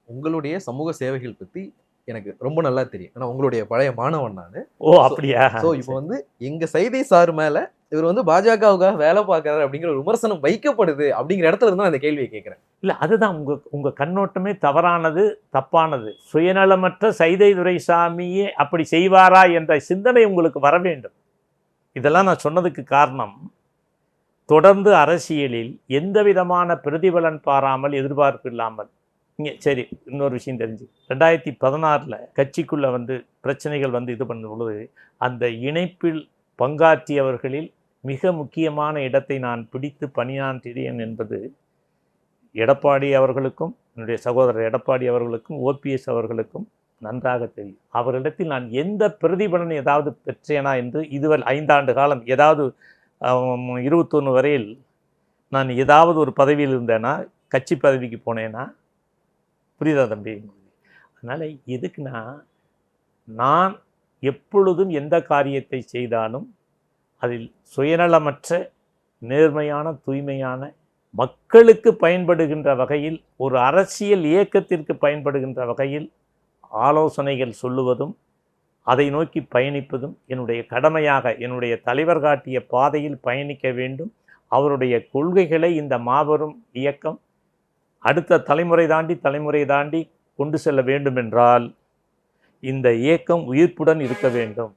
உங்களுடைய சமூக சேவைகள் பத்தி எனக்கு ரொம்ப நல்லா தெரியும். ஏன்னா உங்களுடைய பழைய மாணவன் நானு. ஓ! ஸோ அப்படியா? ஸோ இப்போ வந்து எங்க செய்தி சார் மேல இவர் வந்து பாஜகவுக்காக வேலை பார்க்கிறாரு அப்படிங்கிற ஒரு விமர்சனம் வைக்கப்படுது அப்படிங்கிற இடத்துல இருந்து நான் இந்த கேள்வியை கேட்கிறேன். இல்ல அதுதான் உங்க உங்க கண்ணோட்டமே தவறானது, தப்பானது. சுயநலமற்ற சைதை துரைசாமியே அப்படி செய்வாரா என்ற சிந்தனை உங்களுக்கு வர வேண்டும். இதெல்லாம் நான் சொன்னதுக்கு காரணம், தொடர்ந்து அரசியலில் எந்த விதமான பிரதிபலன் பாராமல், எதிர்பார்ப்பு இல்லாமல் இங்கே சரி இன்னொரு விஷயம் தெரிஞ்சு 2016 கட்சிக்குள்ள வந்து பிரச்சனைகள் வந்து இது பண்ணும் பொழுது அந்த இணைப்பில் பங்காற்றியவர்களில் மிக முக்கியமான இடத்தை நான் பிடித்து பணியாற்றினேன் என்பது எடப்பாடி அவர்களுக்கும் என்னுடைய சகோதரர் எடப்பாடி அவர்களுக்கும் ஓபிஎஸ் அவர்களுக்கும் நன்றாக தெரியும். அவர்களிடத்தில் நான் எந்த பிரதிபலன் ஏதாவது பெற்றேனா என்று இதுவரை 5 ஆண்டு காலம் ஏதாவது 21 வரையில் நான் ஏதாவது ஒரு பதவியில் இருந்தேனா, கட்சி பதவிக்கு போனேன்னா, புரியுதா தம்பி? அதனால் எதுக்குன்னா, நான் எப்பொழுதும் எந்த காரியத்தை செய்தாலும் அதில் சுயநலமற்ற நேர்மையான தூய்மையான மக்களுக்கு பயன்படுகின்ற வகையில் ஒரு அரசியல் இயக்கத்திற்கு பயன்படுகின்ற வகையில் ஆலோசனைகள் சொல்லுவதும் அதை நோக்கி பயணிப்பதும் என்னுடைய கடமையாக என்னுடைய தலைவர் காட்டிய பாதையில் பயணிக்க வேண்டும். அவருடைய கொள்கைகளை இந்த மாபெரும் இயக்கம் அடுத்த தலைமுறை தாண்டி கொண்டு செல்ல வேண்டும் என்றால் இந்த இயக்கம் உயிர்ப்புடன் இருக்க வேண்டும்.